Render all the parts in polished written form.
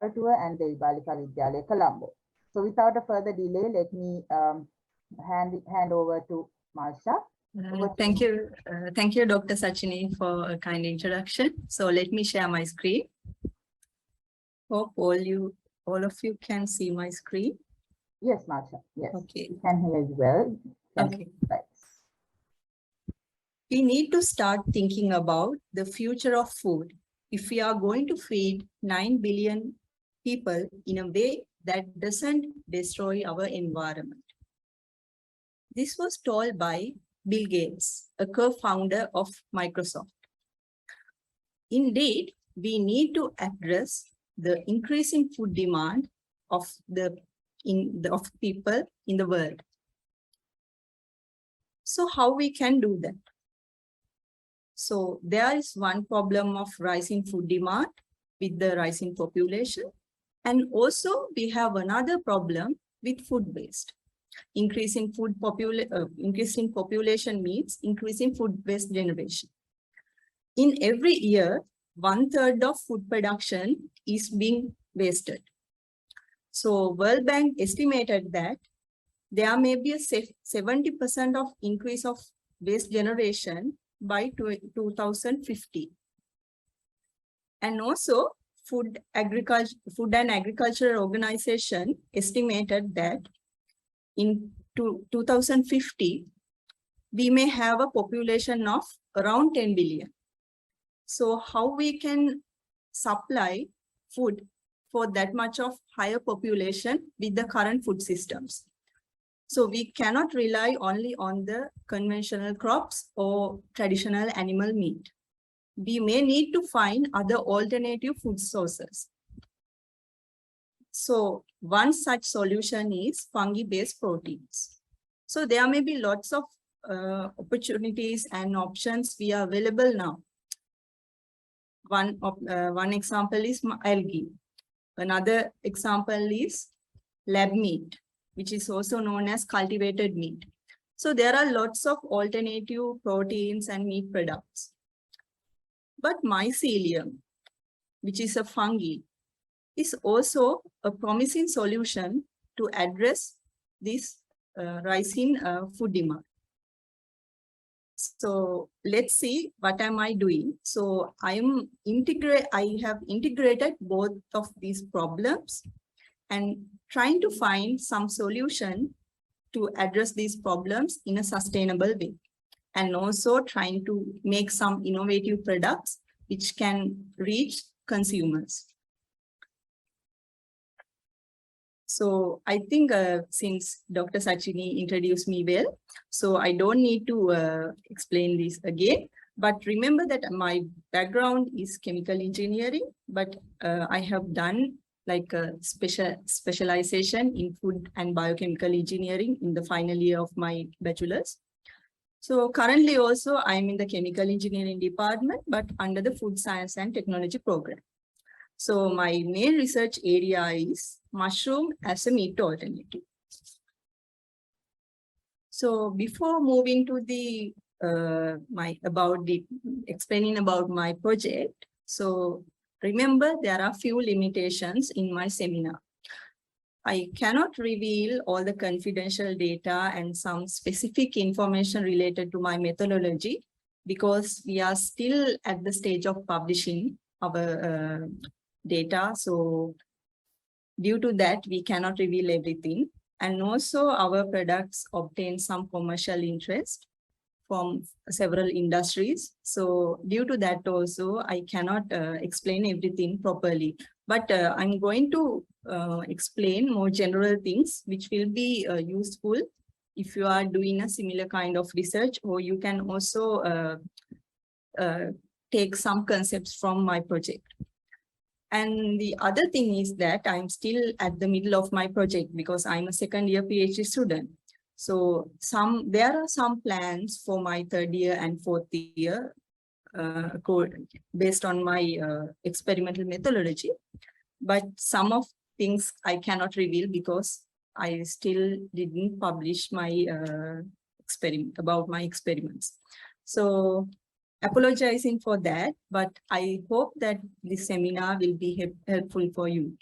and the Balika Vidyalaya, Colombo. So without a further delay, let me hand over to Malsha. Thank you, Dr. Sachini, for a kind introduction. So let me share my screen. Hope all of you can see my screen. Yes, Malsha. Yes. Okay. You can hear as well. Okay. We need to start thinking about the future of food if we are going to feed 9 billion people in a way that doesn't destroy our environment. This was told by Bill Gates, a co-founder of Microsoft. Indeed, we need to address the increasing food demand of people in the world. So how we can do that? So there is one problem of rising food demand with the rising population. And also we have another problem with food waste. Increasing population means increasing food waste generation. In every year, 1/3 of food production is being wasted. So World Bank estimated that there may be a 70% of increase of waste generation by 2050. And also Food and Agriculture Organization estimated that in 2050, we may have a population of around 10 billion. So how we can supply food for that much of higher population with the current food systems? So we cannot rely only on the conventional crops or traditional animal meat. We may need to find other alternative food sources. So one such solution is fungi-based proteins. So there may be lots of opportunities and options we are available now. One example is algae. Another example is lab meat, which is also known as cultivated meat. So there are lots of alternative proteins and meat products. But mycelium, which is a fungi, is also a promising solution to address this rising food demand. So let's see, what am I doing? So I have integrated both of these problems and trying to find some solution to address these problems in a sustainable way, and also trying to make some innovative products which can reach consumers. So I think since Dr. Sachini introduced me well, so I don't need to explain this again. But remember that my background is chemical engineering, but I have done like a specialization in food and biochemical engineering in the final year of my bachelor's. So currently also I'm in the chemical engineering department, but under the food science and technology program. So my main research area is mushroom as a meat alternative. So before moving to the explaining about my project, so remember there are few limitations in my seminar. I cannot reveal all the confidential data and some specific information related to my methodology because we are still at the stage of publishing our data. So due to that, we cannot reveal everything. And also our products obtain some commercial interest from several industries. So due to that also, I cannot explain everything properly. But I'm going to explain more general things which will be useful if you are doing a similar kind of research, or you can also take some concepts from my project. And the other thing is that I'm still at the middle of my project because I'm a second-year PhD student. So there are some plans for my third year and fourth year based on my experimental methodology. But some of things I cannot reveal because I still didn't publish my my experiments. So apologizing for that, but I hope that this seminar will be helpful for you.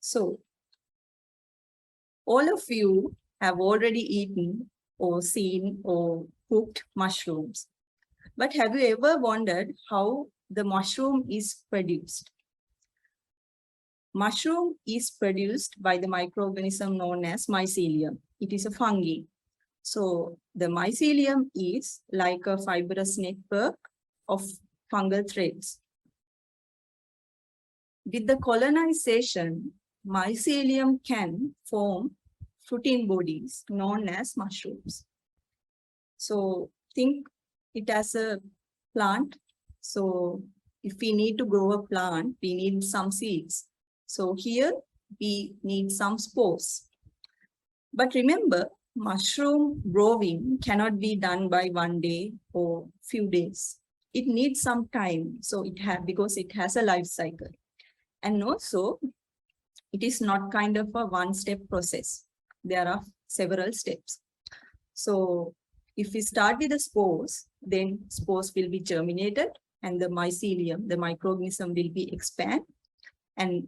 So all of you have already eaten or seen or cooked mushrooms. But have you ever wondered how the mushroom is produced? Mushroom is produced by the microorganism known as mycelium. It is a fungi. So the mycelium is like a fibrous network of fungal threads. With the colonization, mycelium can form fruiting bodies known as mushrooms. So think it as a plant. So if we need to grow a plant, we need some seeds. So here we need some spores. But remember, mushroom growing cannot be done by one day or few days. It needs some time. So because it has a life cycle. And also, it is not kind of a one-step process. There are several steps. So if we start with the spores, then spores will be germinated and the mycelium, the microorganism will be expand and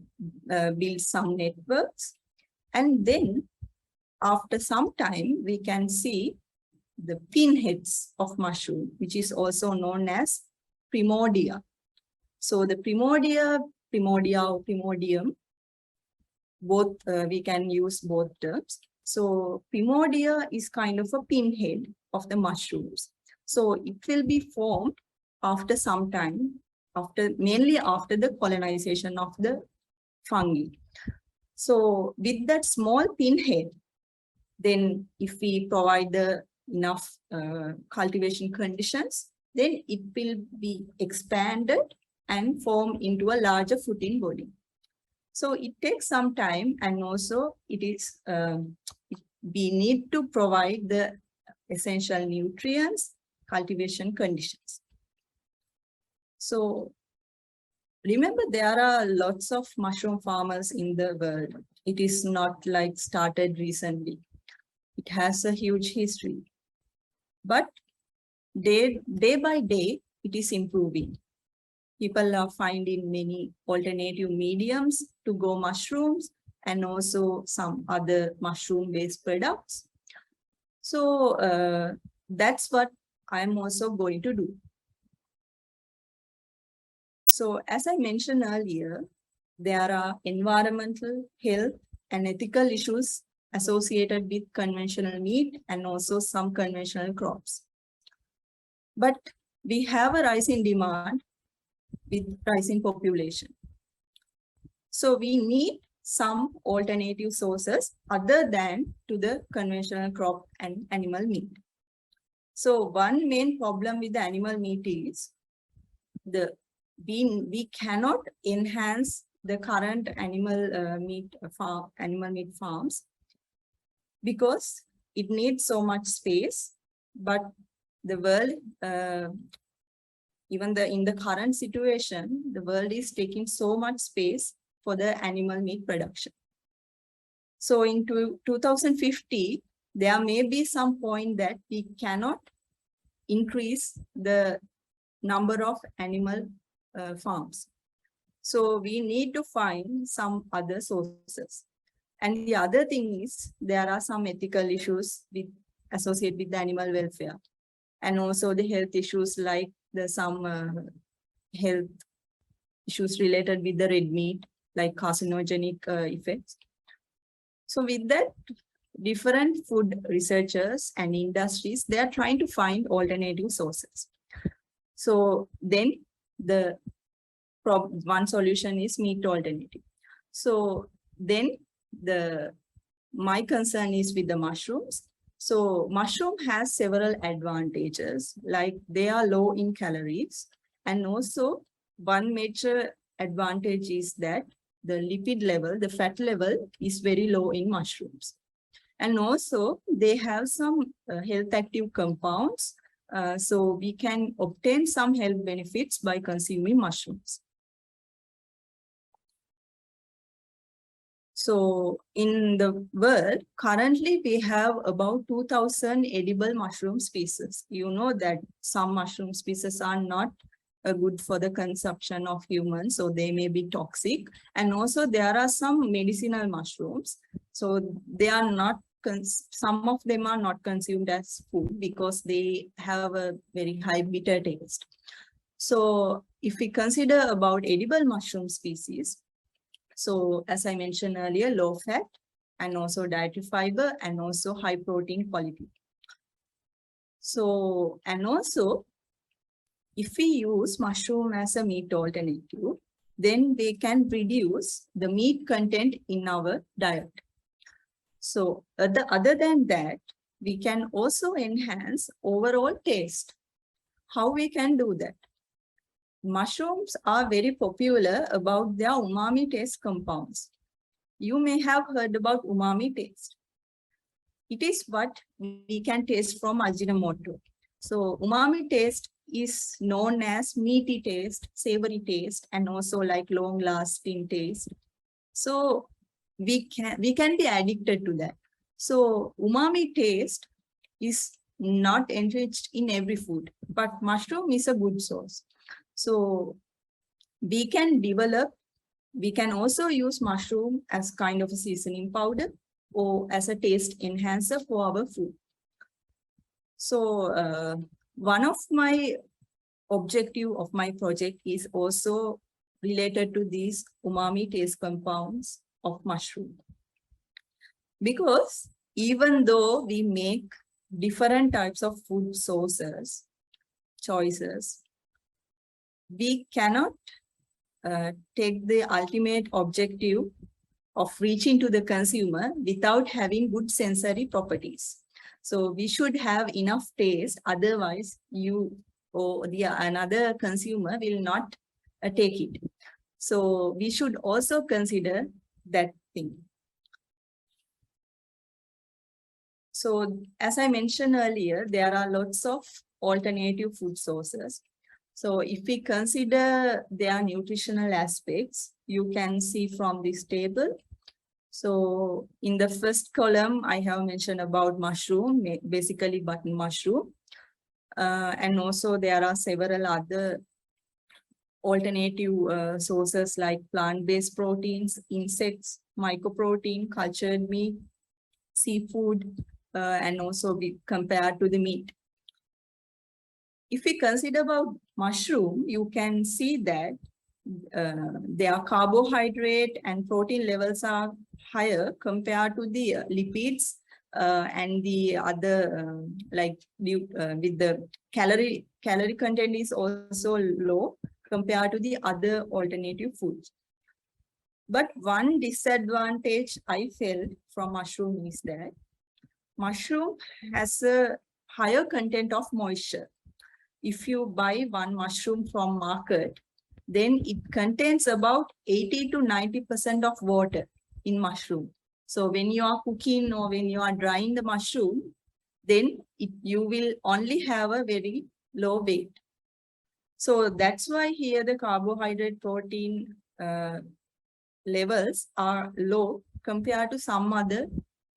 build some networks. And then after some time, we can see the pinheads of mushroom, which is also known as primordia. So the primordia or primordium, both we can use both terms. So primordia is kind of a pinhead of the mushrooms. So it will be formed after some time, mainly after the colonization of the fungi. So with that small pinhead, then if we provide the enough cultivation conditions, then it will be expanded and form into a larger fruiting body. So it takes some time, and also it is we need to provide the essential nutrients, cultivation conditions. So remember, there are lots of mushroom farmers in the world. It is not like started recently. It has a huge history. But day by day, it is improving. People are finding many alternative mediums to grow mushrooms and also some other mushroom-based products. So that's what I'm also going to do. So as I mentioned earlier, there are environmental, health, and ethical issues associated with conventional meat and also some conventional crops. But we have a rise in demand with rising population. So we need some alternative sources other than to the conventional crop and animal meat. So one main problem with the animal meat is we cannot enhance the current animal meat farms because it needs so much space, but the world even in the current situation, the world is taking so much space for the animal meat production. So in 2050, there may be some point that we cannot increase the number of animal farms. So we need to find some other sources. And the other thing is there are some ethical issues associated with the animal welfare, and also the health issues like some health issues related with the red meat, like carcinogenic effects. So with that, different food researchers and industries, they are trying to find alternative sources. So then one solution is meat alternative. So then my concern is with the mushrooms. So mushroom has several advantages, like they are low in calories. And also one major advantage is that the lipid level, the fat level is very low in mushrooms. And also they have some health active compounds. So we can obtain some health benefits by consuming mushrooms. So in the world, currently we have about 2,000 edible mushroom species. You know that some mushroom species are not good for the consumption of humans, so they may be toxic. And also there are some medicinal mushrooms, so they are not, some of them are not consumed as food because they have a very high bitter taste. So if we consider about edible mushroom species, so as I mentioned earlier, low fat and also dietary fiber and also high protein quality. So, and also if we use mushroom as a meat alternative, then they can reduce the meat content in our diet. So other than that, we can also enhance overall taste. How we can do that? Mushrooms are very popular about their umami taste compounds. You may have heard about umami taste. It is what we can taste from Ajinomoto. So umami taste is known as meaty taste, savory taste, and also like long-lasting taste. So we can be addicted to that. So umami taste is not enriched in every food, but mushroom is a good source. So we can also use mushroom as kind of a seasoning powder or as a taste enhancer for our food. So one of my objective of my project is also related to these umami taste compounds of mushroom. Because even though we make different types of food choices, we cannot take the ultimate objective of reaching to the consumer without having good sensory properties. So we should have enough taste, otherwise you or another consumer will not take it. So we should also consider that thing. So as I mentioned earlier, there are lots of alternative food sources. So if we consider their nutritional aspects, you can see from this table. So in the first column, I have mentioned about mushroom, basically button mushroom. And also there are several other alternative sources like plant-based proteins, insects, mycoprotein, cultured meat, seafood, and also we compare to the meat. If we consider about mushroom, you can see that their carbohydrate and protein levels are higher compared to the lipids and the other with the calorie content is also low compared to the other alternative foods. But one disadvantage I felt from mushroom is that mushroom has a higher content of moisture. If you buy one mushroom from market, then it contains about 80 to 90% of water in mushroom. So when you are cooking or when you are drying the mushroom, then you will only have a very low weight. So that's why here the carbohydrate protein levels are low compared to some other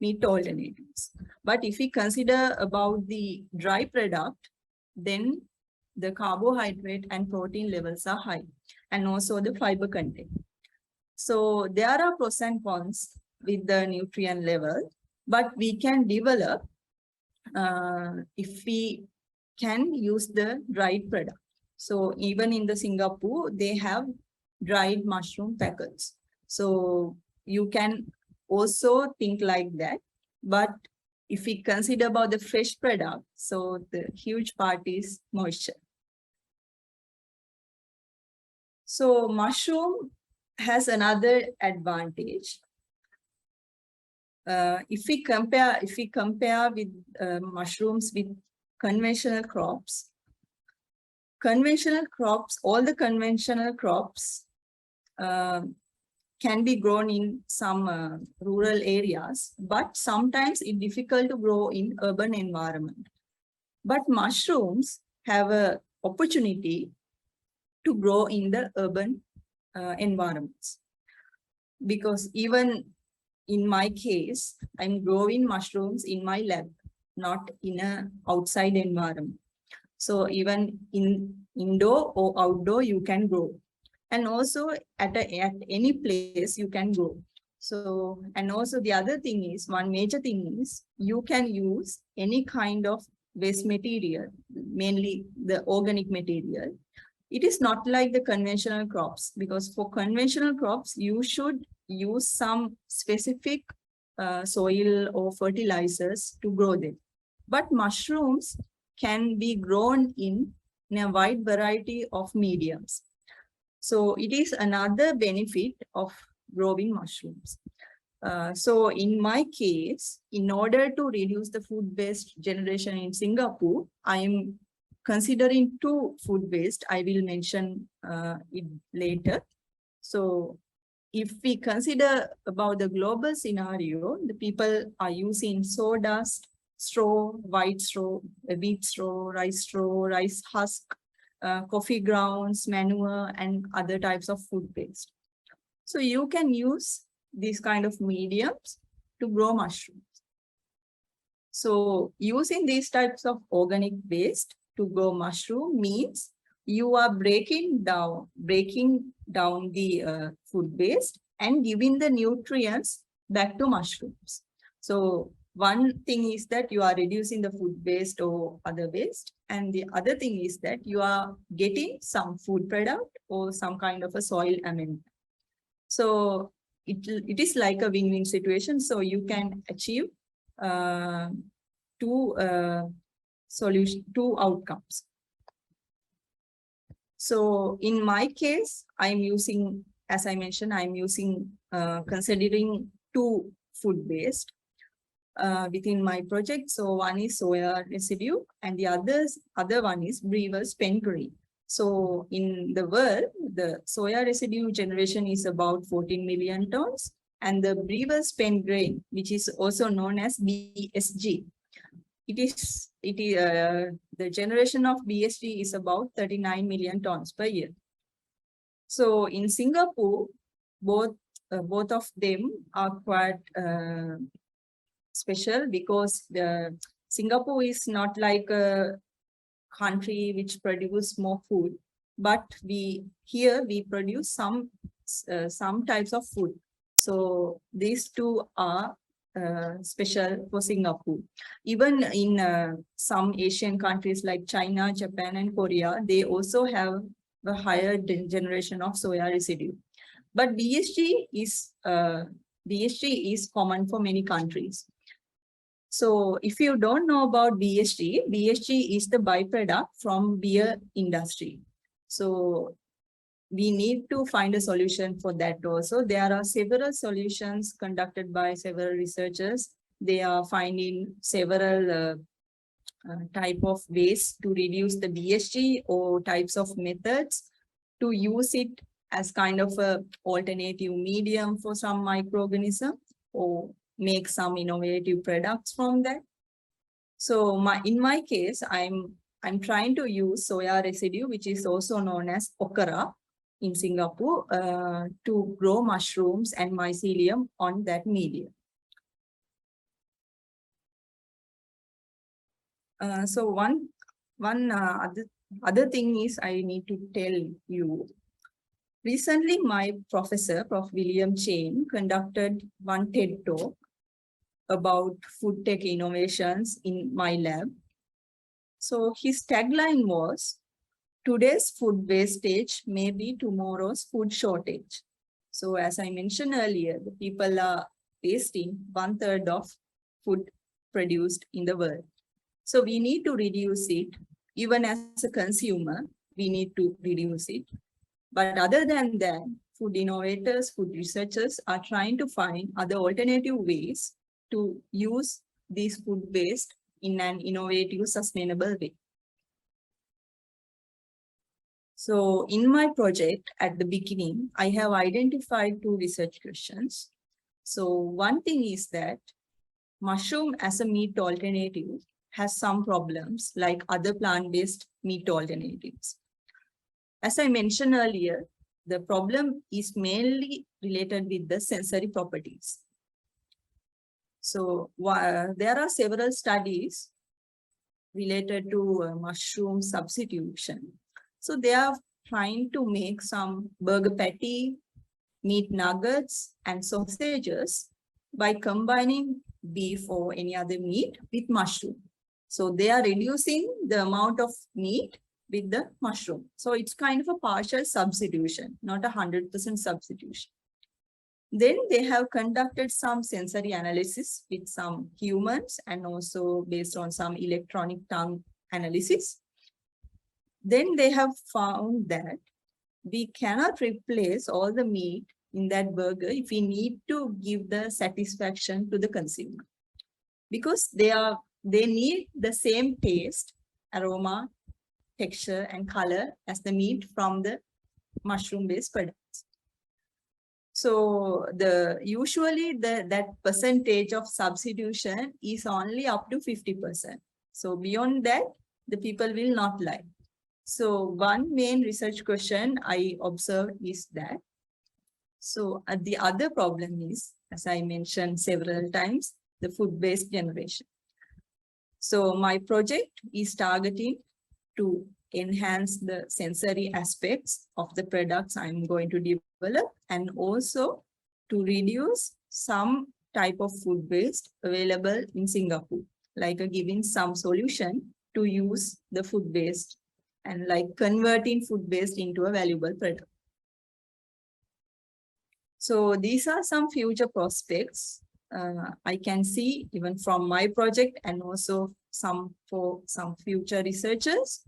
meat alternatives. But if we consider about the dry product, then the carbohydrate and protein levels are high, and also the fiber content. So there are pros and cons with the nutrient level, but we can develop if we can use the dried product. So even in the Singapore, they have dried mushroom packets. So you can also think like that. But if we consider about the fresh product, so the huge part is moisture. So mushroom has another advantage. If we compare with mushrooms with conventional crops, all the conventional crops can be grown in some rural areas, but sometimes it's difficult to grow in urban environment. But mushrooms have an opportunity to grow in the urban environments. Because even in my case, I'm growing mushrooms in my lab, not in an outside environment. So even in indoor or outdoor, you can grow. And also at any place you can grow. So, and also the other thing is, one major thing is, you can use any kind of waste material, mainly the organic material. It is not like the conventional crops, because for conventional crops, you should use some specific soil or fertilizers to grow them. But mushrooms can be grown in a wide variety of mediums. So it is another benefit of growing mushrooms. So in my case, in order to reduce the food waste generation in Singapore, I am considering two food waste. I will mention it later. So if we consider about the global scenario, the people are using sawdust, straw, white straw, wheat straw, rice husk, coffee grounds, manure, and other types of food waste. So you can use these kind of mediums to grow mushrooms. So using these types of organic waste to grow mushroom means you are breaking down the food waste and giving the nutrients back to mushrooms. So one thing is that you are reducing the food waste or other waste. And the other thing is that you are getting some food product or some kind of a soil amendment. So it is like a win-win situation. So you can achieve two outcomes. So in my case, I'm using, as I mentioned, I'm using considering two food waste within my project. So one is soya residue, and the other one is brewer's pen grain. So in the world, the soya residue generation is about 14 million tons, and the brewer's pen grain, which is also known as BSG, the generation of BSG is about 39 million tons per year. So in Singapore, both of them are quite special, because Singapore is not like a country which produce more food, but we produce some types of food. So these two are special for Singapore. Even in some Asian countries like China, Japan, and Korea, they also have a higher generation of soya residue. But BSG is common for many countries. So if you don't know about BSG is the byproduct from beer industry. So we need to find a solution for that also. There are several solutions conducted by several researchers. They are finding several type of ways to reduce the BSG, or types of methods to use it as kind of a alternative medium for some microorganism, or make some innovative products from that. So in my case, I'm trying to use soya residue, which is also known as okra in Singapore, to grow mushrooms and mycelium on that medium. So one other thing is I need to tell you. Recently, my professor, Prof. William Chain, conducted one TED talk about food tech innovations in my lab. So his tagline was, "Today's food wastage may be tomorrow's food shortage." So as I mentioned earlier, the people are wasting 1/3 of food produced in the world. So we need to reduce it. Even as a consumer, we need to reduce it. But other than that, food innovators, food researchers are trying to find other alternative ways to use these food waste in an innovative, sustainable way. So in my project at the beginning, I have identified two research questions. So one thing is that mushroom as a meat alternative has some problems like other plant-based meat alternatives. As I mentioned earlier, the problem is mainly related with the sensory properties. So there are several studies related to mushroom substitution. So they are trying to make some burger patty, meat nuggets, and sausages by combining beef or any other meat with mushroom. So they are reducing the amount of meat with the mushroom. So it's kind of a partial substitution, not 100% substitution. Then they have conducted some sensory analysis with some humans and also based on some electronic tongue analysis. Then they have found that we cannot replace all the meat in that burger if we need to give the satisfaction to the consumer, because they need the same taste, aroma, texture, and color as the meat from the mushroom-based products. So usually that percentage of substitution is only up to 50%. So beyond that, the people will not like. So one main research question I observed is that, so the other problem is, as I mentioned several times, the food-based generation. So my project is targeting to enhance the sensory aspects of the products I'm going to develop, and also to reduce some type of food waste available in Singapore, like giving some solution to use the food waste and like converting food waste into a valuable product. So these are some future prospects I can see even from my project, and also for some future researchers.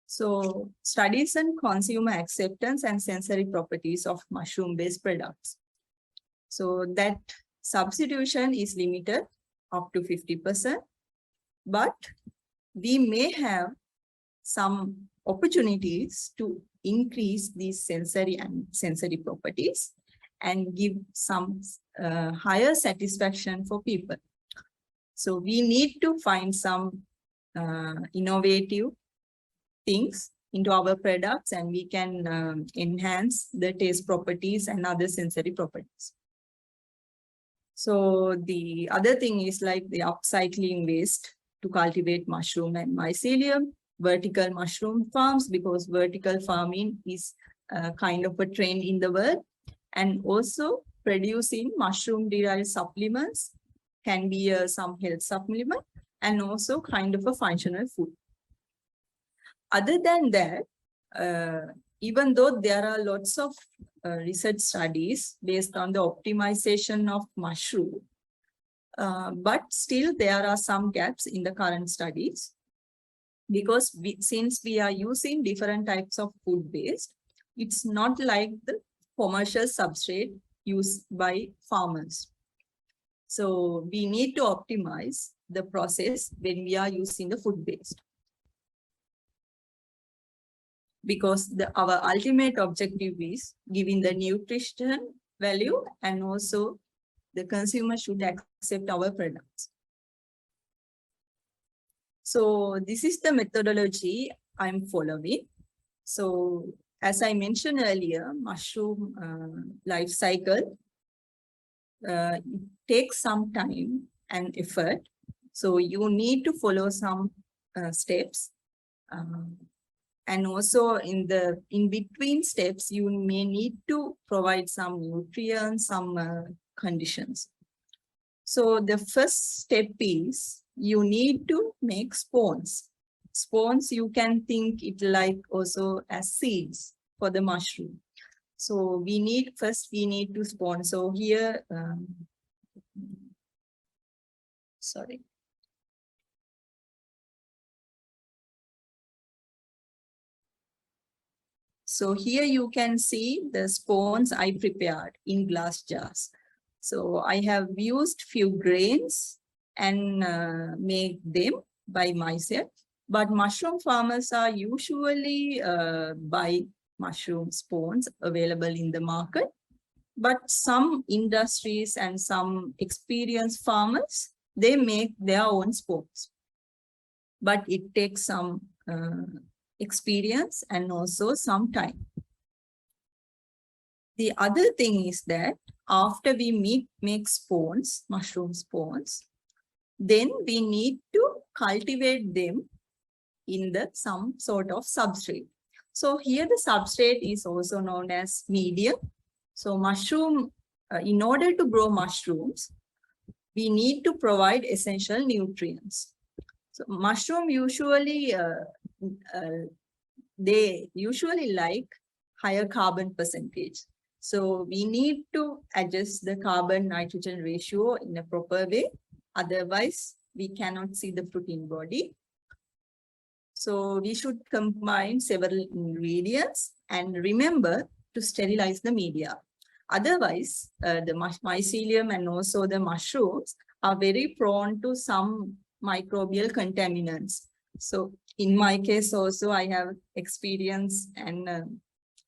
So studies on consumer acceptance and sensory properties of mushroom-based products. So that substitution is limited up to 50%, but we may have some opportunities to increase these sensory properties and give some higher satisfaction for people. So we need to find some innovative things into our products, and we can enhance the taste properties and other sensory properties. So the other thing is like the upcycling waste to cultivate mushroom and mycelium, vertical mushroom farms, because vertical farming is kind of a trend in the world, and also producing mushroom-derived supplements can be some health supplement and also kind of a functional food. Other than that, even though there are lots of research studies based on the optimization of mushroom, but still there are some gaps in the current studies, because since we are using different types of food waste, it's not like the commercial substrate used by farmers. So we need to optimize the process when we are using the food waste, because our ultimate objective is giving the nutrition value, and also the consumer should accept our products. So this is the methodology I'm following. So as I mentioned earlier, mushroom life cycle it takes some time and effort. So you need to follow some steps. And also in between steps, you may need to provide some nutrients, some conditions. So the first step is you need to make spawns. Spawns, you can think it like also as seeds for the mushroom. So we need to spawn. So here, sorry. So here you can see the spawns I prepared in glass jars. So I have used few grains and made them by myself. But mushroom farmers are usually buy mushroom spawns available in the market. But some industries and some experienced farmers, they make their own spawns. But it takes some experience and also some time. The other thing is that after we make spawns, mushroom spawns, then we need to cultivate them in some sort of substrate. So here the substrate is also known as medium. So mushroom, in order to grow mushrooms, we need to provide essential nutrients. So mushroom usually, they usually like higher carbon percentage. So we need to adjust the carbon nitrogen ratio in a proper way. Otherwise, we cannot see the fruiting body. So we should combine several ingredients and remember to sterilize the media. Otherwise, the mycelium and also the mushrooms are very prone to some microbial contaminants. So in my case also, I have experienced and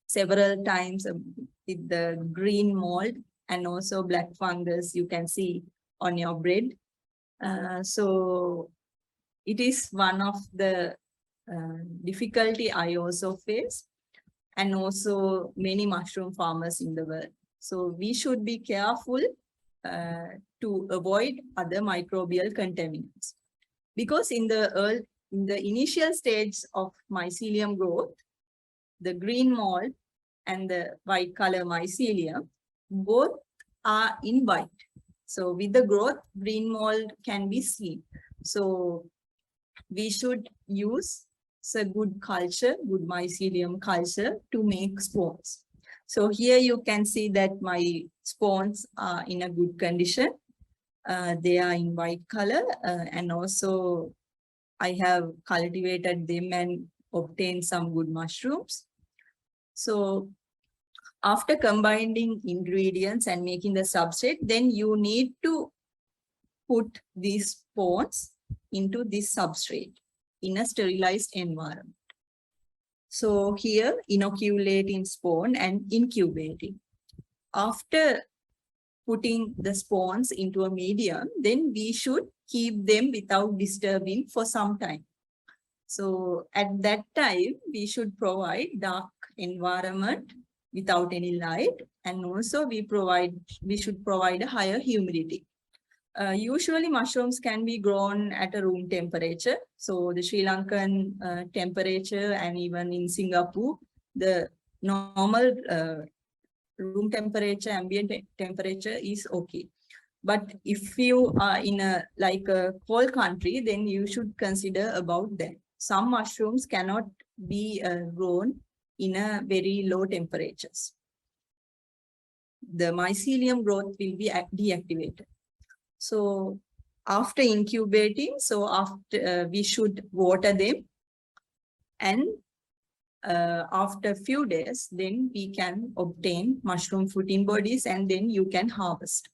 several times with the green mold and also black fungus you can see on your bread. So it is one of the difficulty I also face, and also many mushroom farmers in the world. So we should be careful to avoid other microbial contaminants, because in the initial stage of mycelium growth, the green mold and the white color mycelium both are in white. So with the growth, green mold can be seen. So we should use a good culture, good mycelium culture to make spores. So here you can see that my spawns are in a good condition. They are in white color and also I have cultivated them and obtained some good mushrooms. So after combining ingredients and making the substrate, then you need to put these spawns into this substrate in a sterilized environment. So here, inoculating spawn and incubating. After putting the spawns into a medium, then we should keep them without disturbing for some time. So at that time, we should provide dark environment without any light, and also we should provide a higher humidity. Usually mushrooms can be grown at a room temperature. So the Sri Lankan temperature and even in Singapore, the normal room temperature, ambient temperature is okay. But if you are in a cold country, then you should consider about that. Some mushrooms cannot be grown in a very low temperatures. The mycelium growth will be deactivated. So after incubating, so after we should water them, and after a few days, then we can obtain mushroom fruiting bodies and then you can harvest.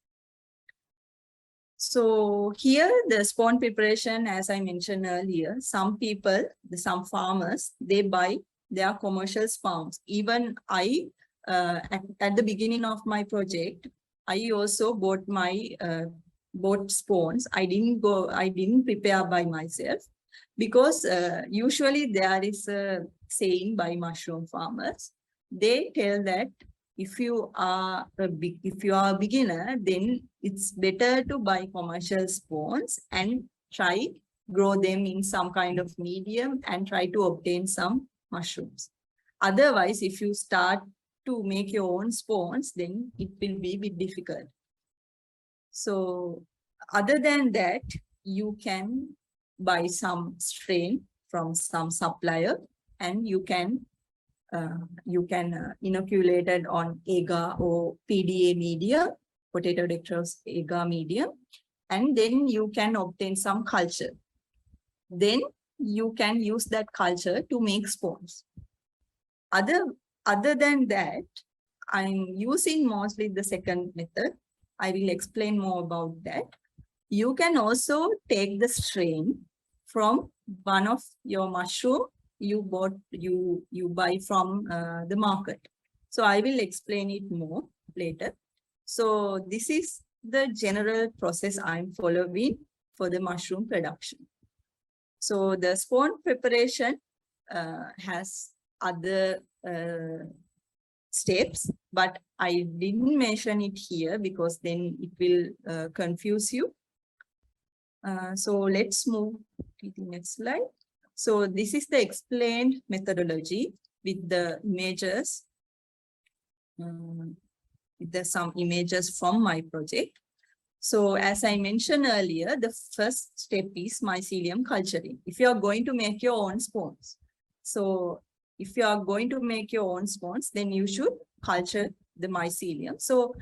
So here the spawn preparation, as I mentioned earlier, some people, some farmers, they buy their commercial spawns. Even I, at the beginning of my project, I also bought my bought spawns. I didn't prepare by myself, because usually there is a saying by mushroom farmers. They tell that if you are a beginner, then it's better to buy commercial spawns and try grow them in some kind of medium and try to obtain some mushrooms. Otherwise, if you start to make your own spawns, then it will be a bit difficult. So other than that, you can buy some strain from some supplier and you can inoculate it on agar or PDA medium, potato dextrose agar medium, and then you can obtain some culture. Then you can use that culture to make spawns. Other than that, I'm using mostly the second method. I will explain more about that. You can also take the strain from one of your mushroom you buy from the market. So I will explain it more later. So this is the general process I'm following for the mushroom production. So the spawn preparation has other steps, but I didn't mention it here because then it will confuse you. So let's move Next slide. So this is the explained methodology with the images. There's some images from my project. So as I mentioned earlier, the first step is mycelium culturing. If you are going to make your own spawns, so if you are going to make your own spawns, then you should culture the mycelium. So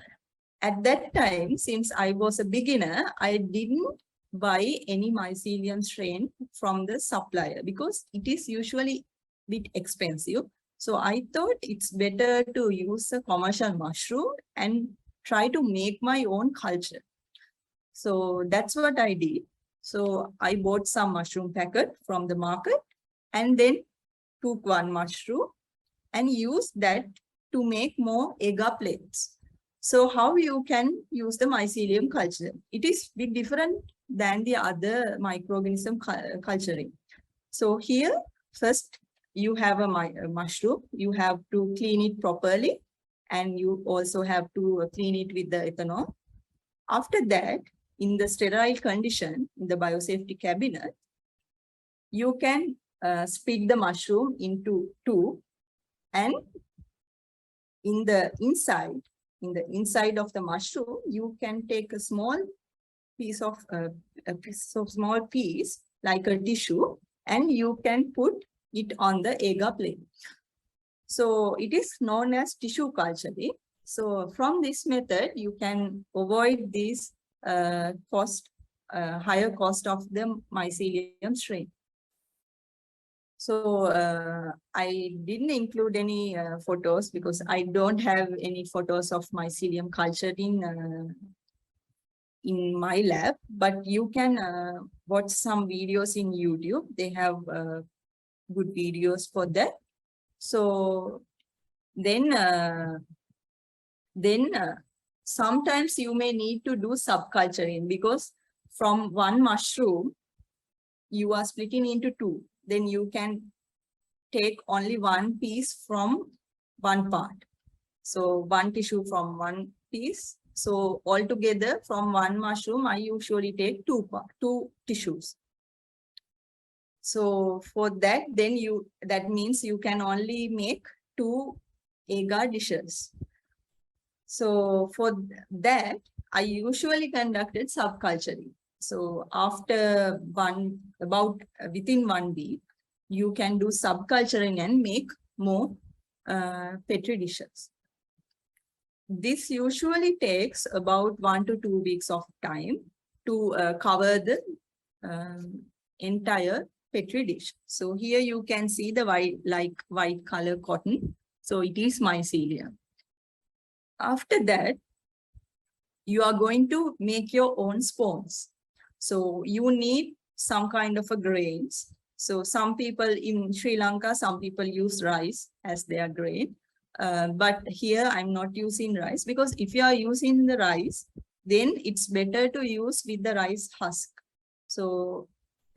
at that time, since I was a beginner, I didn't buy any mycelium strain from the supplier because it is usually a bit expensive. So I thought it's better to use a commercial mushroom and try to make my own culture. So that's what I did. So I bought some mushroom packet from the market and then took one mushroom and used that to make more agar plates. So how you can use the mycelium culture? It is a bit different than the other microorganism culturing. So here, first you have a mushroom, you have to clean it properly, and you also have to clean it with the ethanol. After that, in the sterile condition, in the biosafety cabinet, you can split the mushroom into two, and in the inside of the mushroom, you can take a small piece of small piece like a tissue, and you can put it on the agar plate. So it is known as tissue culturing. So from this method, you can avoid this higher cost of the mycelium strain. So I didn't include any photos because I don't have any photos of mycelium cultured in my lab, but you can watch some videos in YouTube. They have good videos for that. So then sometimes you may need to do subculturing because from one mushroom, you are splitting into two. Then you can take only one piece from one part. So one tissue from one piece. So altogether from one mushroom, I usually take two tissues. So for that, then that means you can only make 2 agar dishes. So for that, I usually conducted subculturing. So after within 1 week, you can do subculturing and make more petri dishes. This usually takes about 1 to 2 weeks of time to cover the entire petri dish. So here you can see the white color cotton. So it is mycelium. After that, you are going to make your own spawns. So you need some kind of a grains. So some people in Sri Lanka, some people use rice as their grain. But here I'm not using rice because if you are using the rice, then it's better to use with the rice husk. So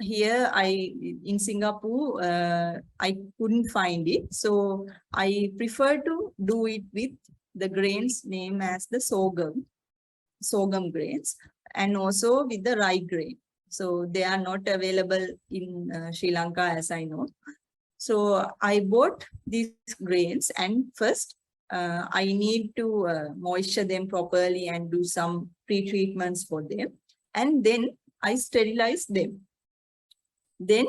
here in Singapore, I couldn't find it. So I prefer to do it with the grains named as the sorghum grains, and also with the rye grain. So they are not available in Sri Lanka, as I know. So I bought these grains, and first I need to moisture them properly and do some pre-treatments for them. And then I sterilize them. Then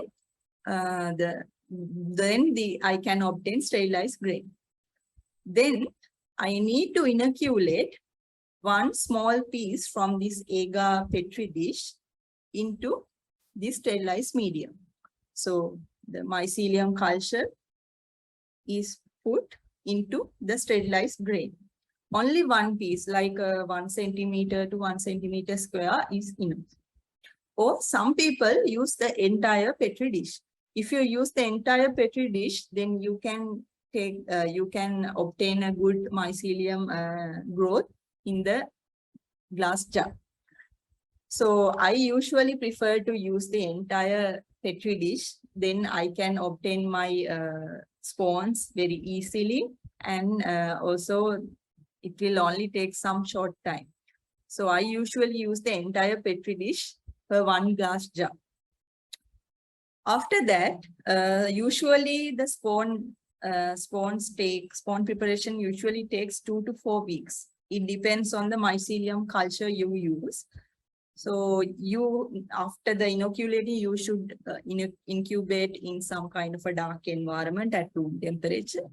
I can obtain sterilized grain. Then I need to inoculate one small piece from this agar petri dish into this sterilized medium. So the mycelium culture is put into the sterilized grain. Only one piece, like 1 centimeter to 1 centimeter square, is enough. Or some people use the entire petri dish. If you use the entire petri dish, then you can obtain a good mycelium growth in the glass jar. So I usually prefer to use the entire petri dish. Then I can obtain my spawns very easily, and also it will only take some short time. So I usually use the entire petri dish per 1 glass jar. After that, usually the spawn preparation usually takes 2 to 4 weeks. It depends on the mycelium culture you use. So after the inoculating, you should incubate in some kind of a dark environment at room temperature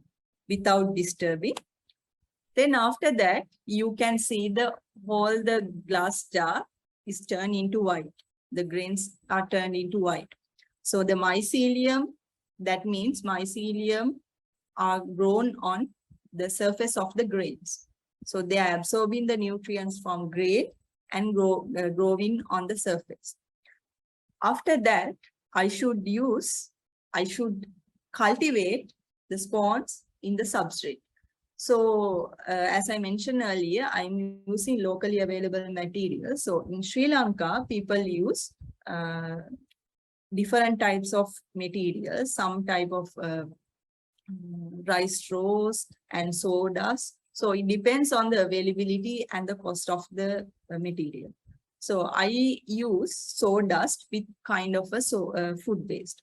without disturbing. Then after that, you can see the glass jar is turned into white. The grains are turned into white. So the mycelium, that means mycelium are grown on the surface of the grains. So they are absorbing the nutrients from grain and growing on the surface. After that, I should cultivate the spawns in the substrate. So as I mentioned earlier, I'm using locally available materials. So in Sri Lanka, people use different types of materials, some type of rice straws and sawdust. So it depends on the availability and the cost of the material. So I use sawdust with kind of a food waste.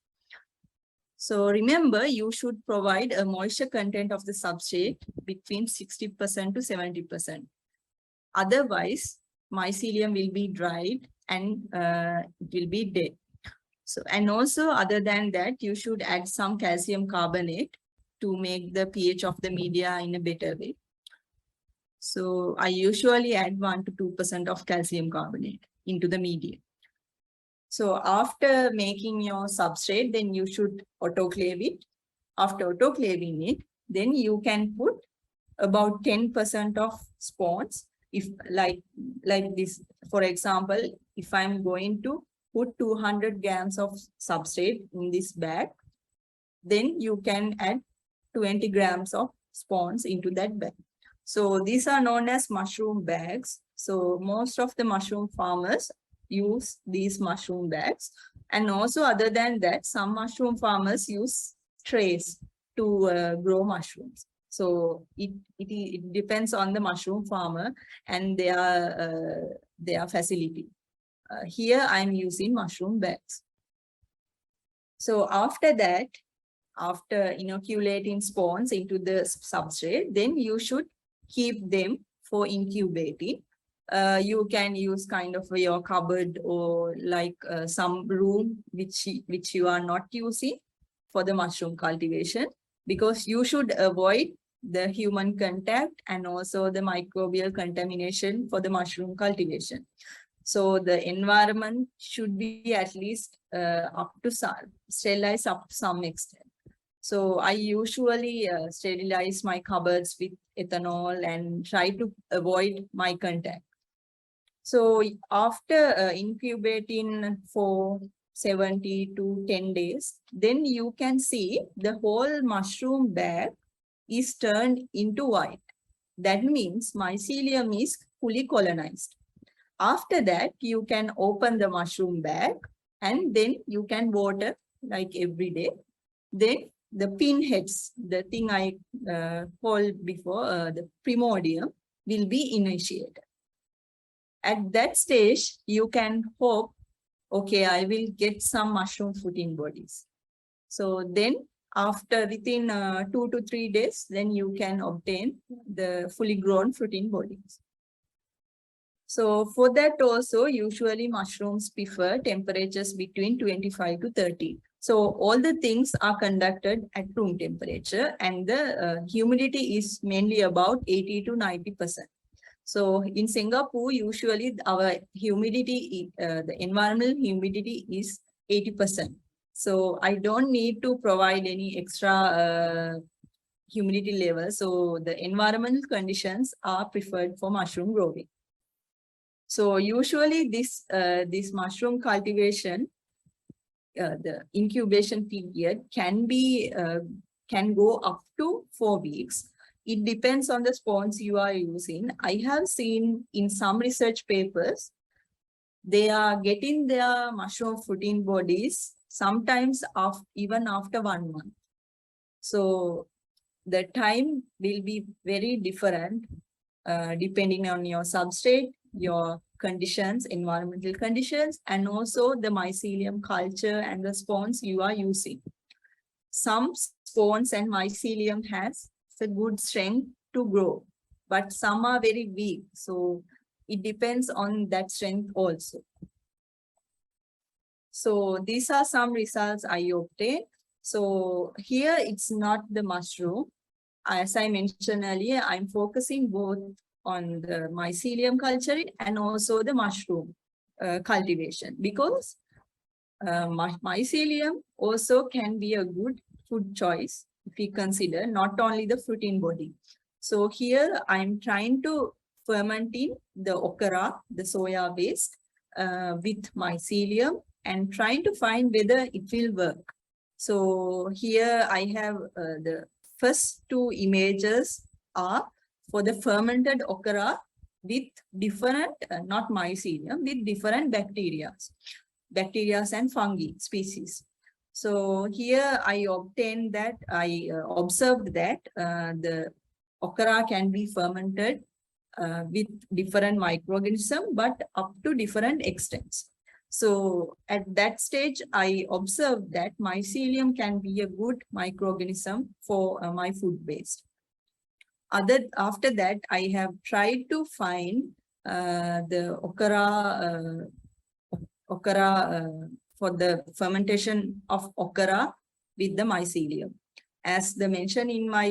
So remember, you should provide a moisture content of the substrate between 60% to 70%. Otherwise, mycelium will be dried and it will be dead. So, and also other than that, you should add some calcium carbonate to make the pH of the media in a better way. So I usually add 1 to 2% of calcium carbonate into the media. So after making your substrate, then you should autoclave it. After autoclaving it, then you can put about 10% of spawns. If like this, for example, if I'm going to put 200 grams of substrate in this bag, then you can add 20 grams of spawns into that bag. So these are known as mushroom bags. So most of the mushroom farmers use these mushroom bags. And also other than that, some mushroom farmers use trays to grow mushrooms. So it depends on the mushroom farmer and their facility. Here I'm using mushroom bags. So after that, after inoculating spawns into the substrate, then you should keep them for incubating. You can use kind of your cupboard or like some room which you are not using for the mushroom cultivation, because you should avoid the human contact and also the microbial contamination for the mushroom cultivation. So the environment should be at least sterilized up to some extent. So I usually sterilize my cupboards with ethanol and try to avoid my contact. So after incubating for 70 to 10 days, then you can see the whole mushroom bag is turned into white. That means mycelium is fully colonized. After that, you can open the mushroom bag and then you can water like every day. Then the pinheads, the thing I called before, the primordium, will be initiated. At that stage, you can hope, okay, I will get some mushroom fruiting bodies. So then after within 2 to 3 days, then you can obtain the fully grown fruiting bodies. So for that also, usually mushrooms prefer temperatures between 25 to 30. So all the things are conducted at room temperature and the humidity is mainly about 80 to 90%. So in Singapore, usually our humidity, the environmental humidity is 80%. So I don't need to provide any extra humidity level. So the environmental conditions are preferred for mushroom growing. So usually this mushroom cultivation, the incubation period can go up to 4 weeks. It depends on the spawns you are using. I have seen in some research papers, they are getting their mushroom fruiting bodies sometimes even after 1 month. So the time will be very different depending on your substrate, your conditions, environmental conditions, and also the mycelium culture and the spawns you are using. Some spawns and mycelium has a good strength to grow, but some are very weak. So it depends on that strength also. So these are some results I obtained. So here it's not the mushroom. As I mentioned earlier, I'm focusing both on the mycelium culture and also the mushroom cultivation, because mycelium also can be a good food choice if we consider not only the fruiting body. So here I'm trying to fermenting the okra, the soya waste with mycelium and trying to find whether it will work. So here I have the first two images are for the fermented okra with different, not mycelium, with different bacteria and fungi species. So here I obtained that, I observed that the okra can be fermented with different microorganisms, but up to different extents. So at that stage, I observed that mycelium can be a good microorganism for my food waste. After that, I have tried to find the okra for the fermentation of okra with the mycelium. As the mention in my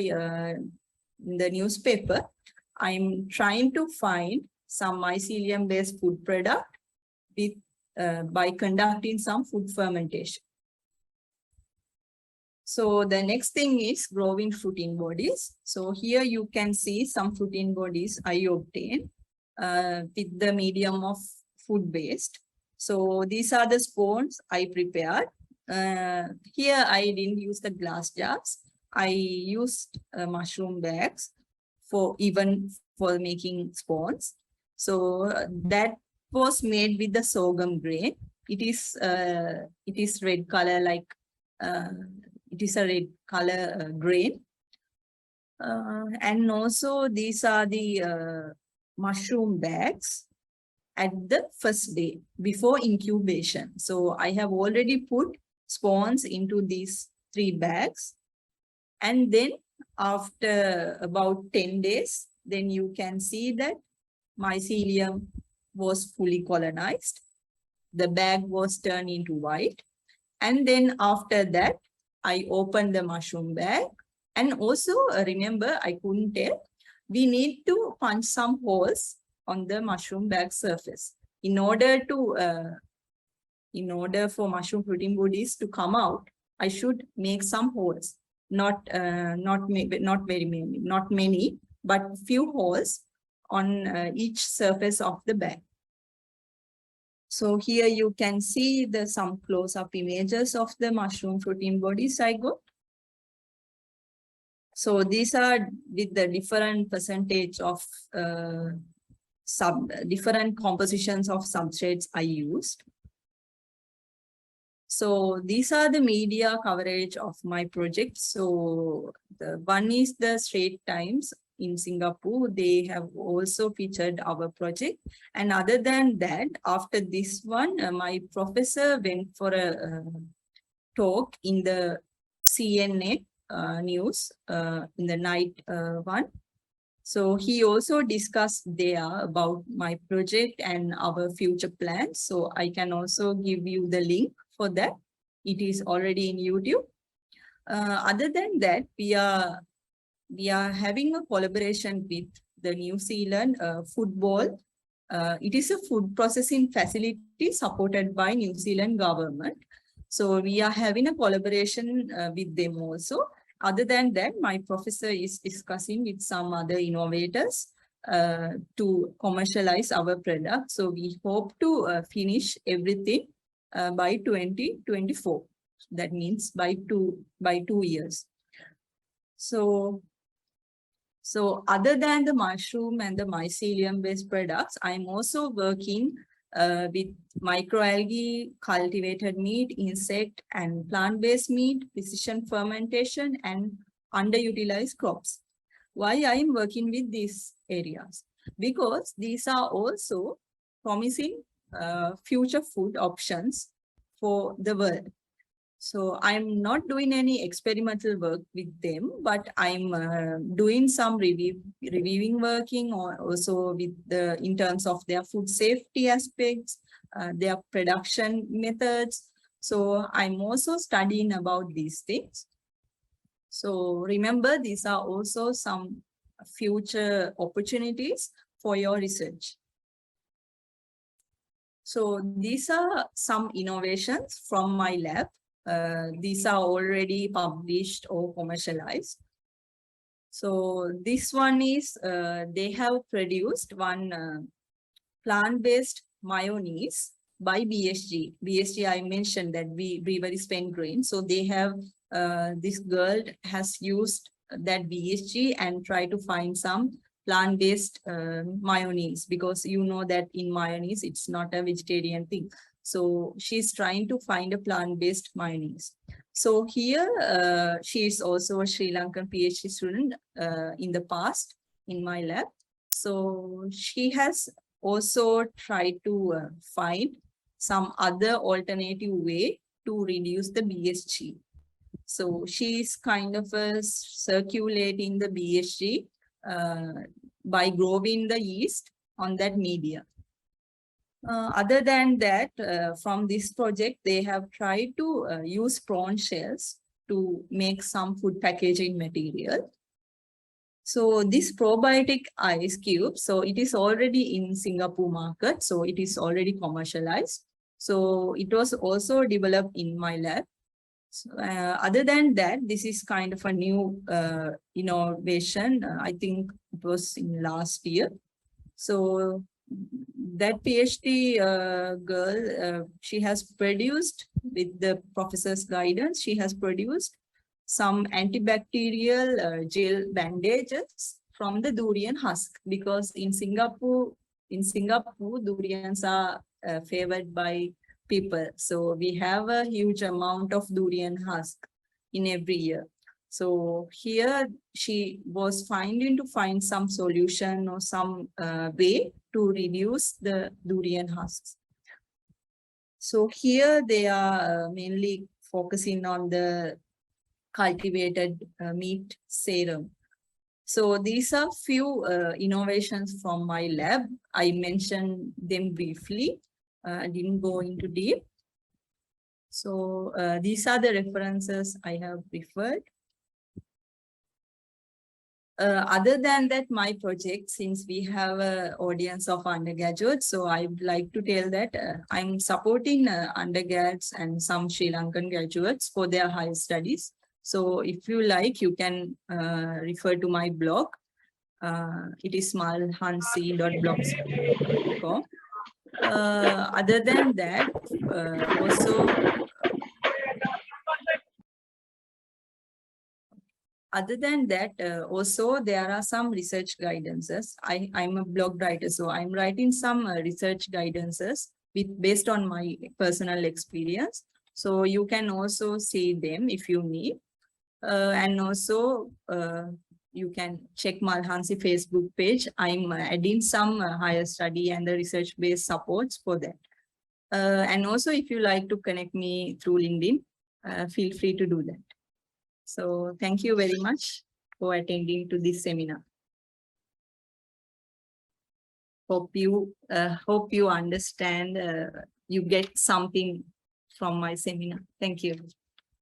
in the newspaper, I'm trying to find some mycelium-based food product with by conducting some food fermentation. So the next thing is growing fruiting bodies. So here you can see some fruiting bodies I obtained with the medium of food waste. So these are the spawns I prepared. Here I didn't use the glass jars. I used mushroom bags for making spawns. So that was made with the sorghum grain. It is red color, like it is a red color grain. And also these are the mushroom bags at the first day before incubation. So I have already put spawns into these 3 bags. And then after about 10 days, then you can see that mycelium was fully colonized. The bag was turned into white. And then after that, I opened the mushroom bag. And also remember, I couldn't tell, we need to punch some holes on the mushroom bag surface in order for mushroom fruiting bodies to come out. I should make some holes, not very many, not many, but few holes on each surface of the bag. So here you can see some close-up images of the mushroom fruiting bodies I got. So these are with the different percentage of different compositions of substrates I used. So these are the media coverage of my project. So the one is the Straits Times in Singapore. They have also featured our project. And other than that, after this one, my professor went for a talk in the CNN news in the night one. So he also discussed there about my project and our future plans. So I can also give you the link for that. It is already in YouTube. Other than that, we are having a collaboration with the New Zealand football. It is a food processing facility supported by New Zealand government. So we are having a collaboration with them also. Other than that, my professor is discussing with some other innovators to commercialize our product. So we hope to finish everything by 2024. That means by 2 years. So other than the mushroom and the mycelium-based products, I'm also working with microalgae, cultivated meat, insect and plant-based meat, precision fermentation, and underutilized crops. Why I am working with these areas? Because these are also promising future food options for the world. So I'm not doing any experimental work with them, but I'm doing some reviewing working or also with in terms of their food safety aspects, their production methods. So I'm also studying about these things. So remember, these are also some future opportunities for your research. So these are some innovations from my lab. These are already published or commercialized. So this one is, they have produced one plant-based mayonnaise by BSG. BSG, I mentioned that Brewery Spent Grain. So they have, this girl has used that BSG and try to find some plant-based mayonnaise, because you know that in mayonnaise, it's not a vegetarian thing. So she's trying to find a plant-based mayonnaise. So here, she is also a Sri Lankan PhD student in the past in my lab. So she has also tried to find some other alternative way to reduce the BSG. So she is kind of circulating the BSG by growing the yeast on that media. Other than that, from this project, they have tried to use prawn shells to make some food packaging material. So this probiotic ice cube, so it is already in Singapore market, so it is already commercialized. So it was also developed in my lab. So, other than that, this is kind of a new innovation. I think it was in last year. So that PhD girl, she has produced, with the professor's guidance, she has produced some antibacterial gel bandages from the durian husk, because in Singapore, durians are favored by people. So we have a huge amount of durian husk in every year. So here she was find some solution or some way to reduce the durian husks. So here they are mainly focusing on the cultivated meat serum. So these are few innovations from my lab. I mentioned them briefly. I didn't go into deep. So these are the references I have referred. Other than that, my project, since we have an audience of undergraduates, so I would like to tell that I'm supporting undergrads and some Sri Lankan graduates for their higher studies. So if you like, you can refer to my blog. It is malhansi.blogspot.com. Other than that, also there are some research guidances. I'm a blog writer, so I'm writing some research guidances based on my personal experience. So you can also see them if you need. And also you can check Malhansi Facebook page. I'm adding some higher study and the research-based supports for that. And also if you like to connect me through LinkedIn, feel free to do that. So thank you very much for attending to this seminar. Hope you understand, you get something from my seminar. Thank you.